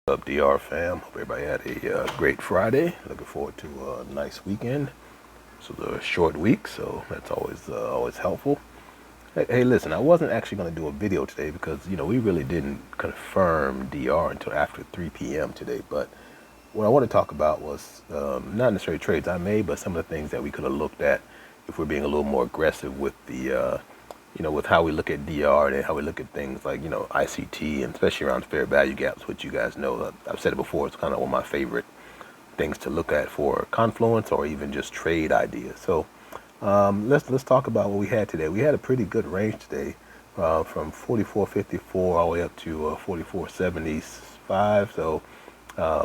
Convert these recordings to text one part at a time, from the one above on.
Up DR fam, hope everybody had a great Friday. Looking forward to a nice weekend. This was a short week, so that's always helpful. Hey, listen, I wasn't actually going to do a video today because we really didn't confirm DR until after 3 p.m. today. But what I want to talk about was not necessarily trades I made, but some of the things that we could have looked at if we're being a little more aggressive with the with how we look at DR and how we look at things like, ICT, and especially around fair value gaps, which you guys know, I've said it before, it's kind of one of my favorite things to look at for confluence or even just trade ideas. So let's talk about what we had today. We had a pretty good range today, from 44.54 all the way up to 44.75. So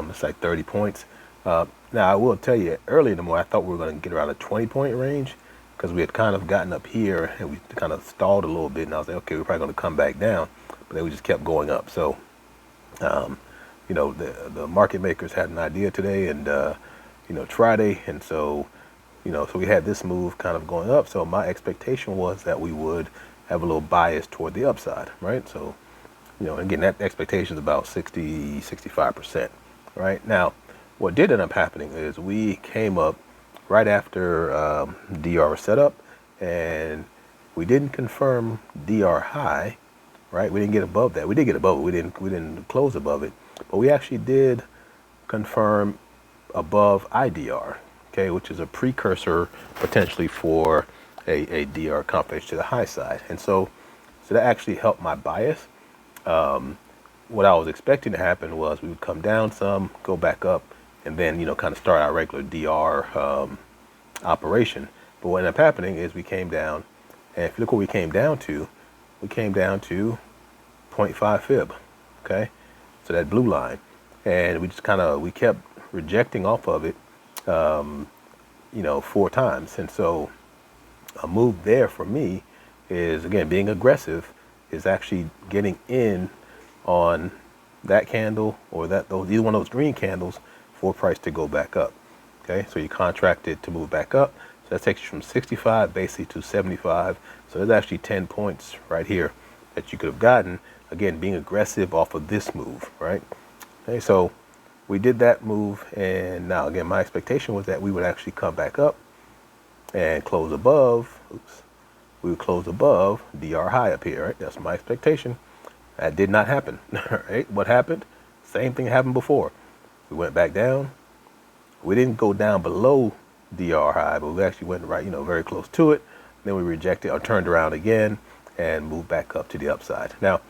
it's like 30 points. Now I will tell you, early in the morning, I thought we were going to get around a 20-point range, because we had kind of gotten up here and we kind of stalled a little bit, and I was like, okay, we're probably going to come back down, but then we just kept going up. So the market makers had an idea today, and it's Friday, and so so we had this move kind of going up. So my expectation was that we would have a little bias toward the upside, right? So again, that expectation is about 65%. Right now, what did end up happening is we came up right after DR set up, and we didn't confirm DR high, right? We didn't get above that. We did get above it. We didn't close above it, but we actually did confirm above IDR, okay, which is a precursor potentially for a DR confirmation to the high side, and so that actually helped my bias. What I was expecting to happen was we would come down some, go back up, and then kind of start our regular DR operation. But what ended up happening is we came down, and if you look what we came down to 0.5 fib, okay? So that blue line, and we just we kept rejecting off of it, 4 times. And so a move there for me is, again, being aggressive, is actually getting in on that candle or either one of those green candles for price to go back up. Okay, so you contract it to move back up. So that takes you from 65 basically to 75. So there's actually 10 points right here that you could have gotten, again, being aggressive off of this move, right? Okay, so we did that move, and now again, my expectation was that we would actually come back up and close above. We would close above DR high up here, right? That's my expectation. That did not happen. Right? What happened? Same thing happened before. We went back down. We didn't go down below DR high, but we actually went right, very close to it. Then we rejected or turned around again and moved back up to the upside. Now,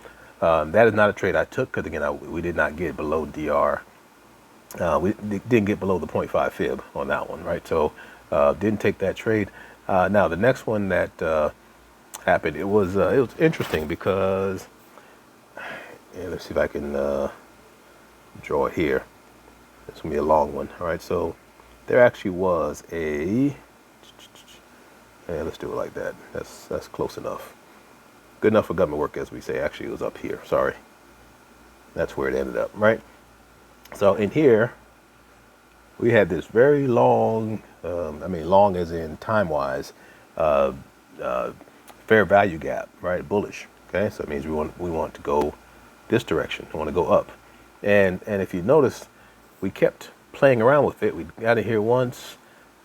that is not a trade I took, because again, we did not get below DR. We didn't get below the 0.5 fib on that one, right? So didn't take that trade. Now the next one that happened, it was interesting because, let's see if I can draw it here. It's gonna be a long one. All right, so there actually was let's do it like that. That's close enough. Good enough for government work, as we say. Actually, it was up here. Sorry. That's where it ended up, right? So in here, we had this very long, long as in time-wise, fair value gap, right? Bullish. Okay, so it means we want to go this direction. We want to go up, and if you notice, we kept playing around with it. We got it here once,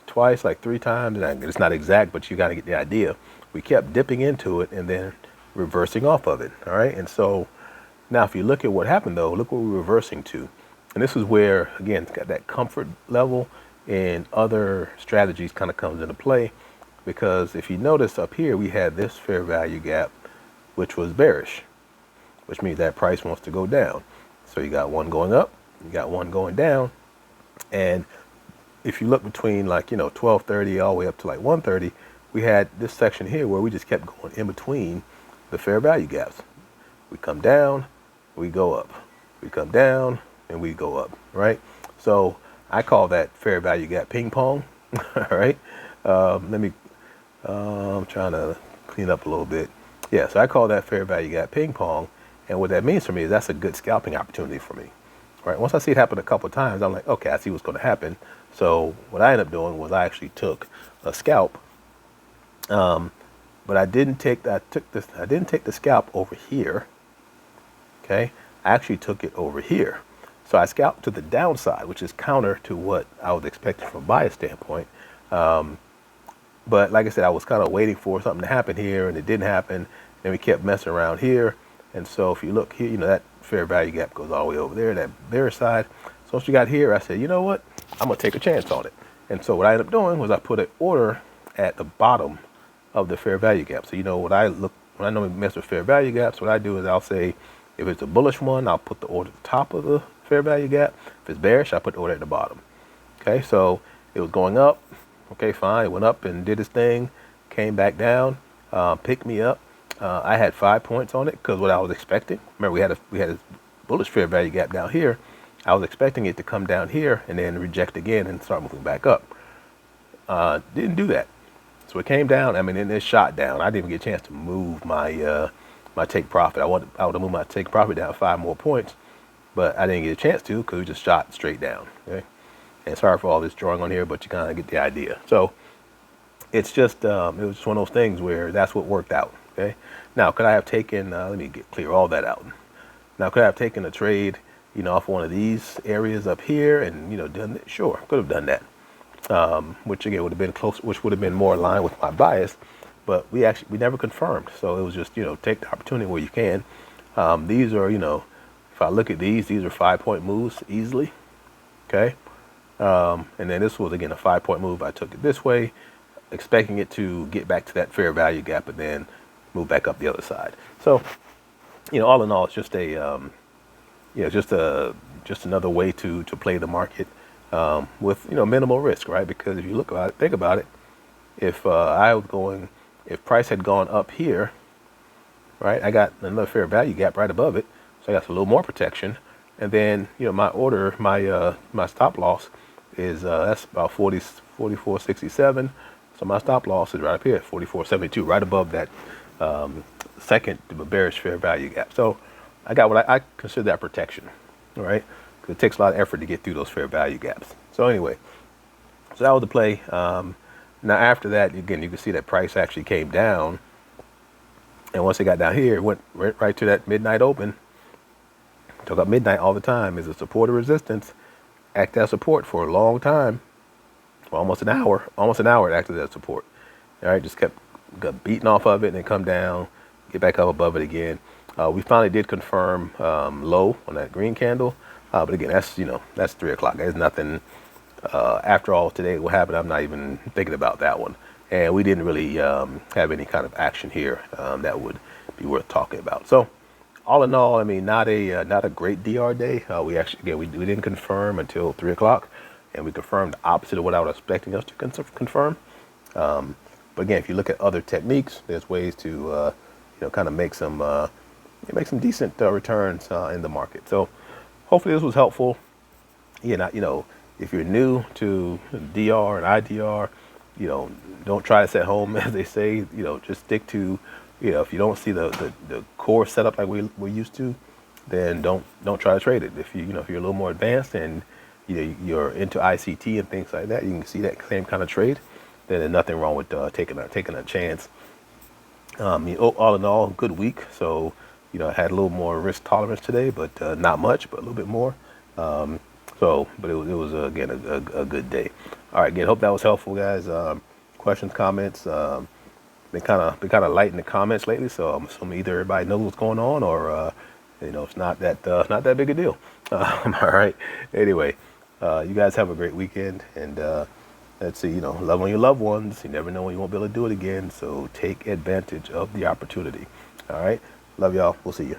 twice, like 3 times, and it's not exact, but you got to get the idea. We kept dipping into it and then reversing off of it. All right, and so now if you look at what happened, though, look what we're reversing to. And this is where, again, it's got that comfort level and other strategies kind of comes into play, because if you notice up here, we had this fair value gap, which was bearish, which means that price wants to go down. So you got one going up, you got one going down, and if you look between 12:30 all the way up to like 1:30, we had this section here where we just kept going in between the fair value gaps. We come down, we go up, we come down, and we go up, right? So I call that fair value gap ping pong. All right, I'm trying to clean up a little bit. Yeah, so I call that fair value gap ping pong, and what that means for me is that's a good scalping opportunity for me. Right. Once I see it happen a couple of times, I'm like, okay, I see what's going to happen. So what I ended up doing was I actually took a scalp, but I didn't take the scalp over here. Okay, I actually took it over here. So I scalped to the downside, which is counter to what I was expecting from a bias standpoint. But like I said, I was kind of waiting for something to happen here, and it didn't happen. And we kept messing around here. And so if you look here, that fair value gap goes all the way over there, that bearish side. So once you got here, I said, you know what? I'm going to take a chance on it. And so what I ended up doing was I put an order at the bottom of the fair value gap. So when I normally mess with fair value gaps, what I do is I'll say, if it's a bullish one, I'll put the order at the top of the fair value gap. If it's bearish, I put the order at the bottom. Okay, so it was going up. Okay, fine. It went up and did its thing, came back down, picked me up. I had 5 points on it because what I was expecting. Remember, we had a bullish fair value gap down here. I was expecting it to come down here and then reject again and start moving back up. Didn't do that. So it came down. I mean, and it shot down. I didn't even get a chance to move my my take profit. I would have moved my take profit down 5 more points, but I didn't get a chance to because we just shot straight down. Okay. And sorry for all this drawing on here, but you kind of get the idea. So it's just, it was just one of those things where that's what worked out. Okay. Now, could I have taken, let me clear all that out. Now, could I have taken a trade, off one of these areas up here and, done it? Sure, could have done that. Which again would have been close, which would have been more in line with my bias, but we never confirmed. So it was just, take the opportunity where you can. These are, if I look at these are 5-point moves easily. Okay. And then this was, again, a 5-point move. I took it this way, expecting it to get back to that fair value gap and then move back up the other side. So, all in all, it's just just another way to play the market with, minimal risk, right? Because if you think about it, if if price had gone up here, right, I got another fair value gap right above it. So I got a little more protection. And then, my order, my stop loss is, that's about 44.67. So my stop loss is right up here, 44.72, right above that second bearish fair value gap. So I got what I consider that protection, all right? Because it takes a lot of effort to get through those fair value gaps. So anyway, so that was the play. Now after that, again, you can see that price actually came down. And once it got down here, it went right to that midnight open. Talk about midnight all the time. Is a support or resistance. Act as support for a long time. For almost an hour it acted as support. All right, just got beaten off of it and then come down, get back up above it again. We finally did confirm low on that green candle. But again, that's 3 o'clock. There's nothing, after all today what happened, I'm not even thinking about that one. And we didn't really have any kind of action here that would be worth talking about. So all in all, I mean, not a great DR day. We didn't confirm until 3 o'clock, and we confirmed the opposite of what I was expecting us to confirm. But again, if you look at other techniques, there's ways to kind of make some decent returns in the market. So hopefully this was helpful. If you're new to DR and IDR, don't try this at home, as they say. Just stick to, if you don't see the core setup like we're used to, then don't try to trade it. If you're a little more advanced and you're into ICT and things like that, you can see that same kind of trade. Then there's nothing wrong with taking a chance. All in all, good week. So I had a little more risk tolerance today, but not much, but a little bit more. But it was again a good day. All right, again, hope that was helpful, guys. Questions, comments. Been kind of light in the comments lately, so I'm assuming either everybody knows what's going on, or it's not that big a deal. All right. Anyway, you guys have a great weekend, and let's see. Love on your loved ones. You never know when you won't be able to do it again, so take advantage of the opportunity. All right. Love y'all. We'll see you.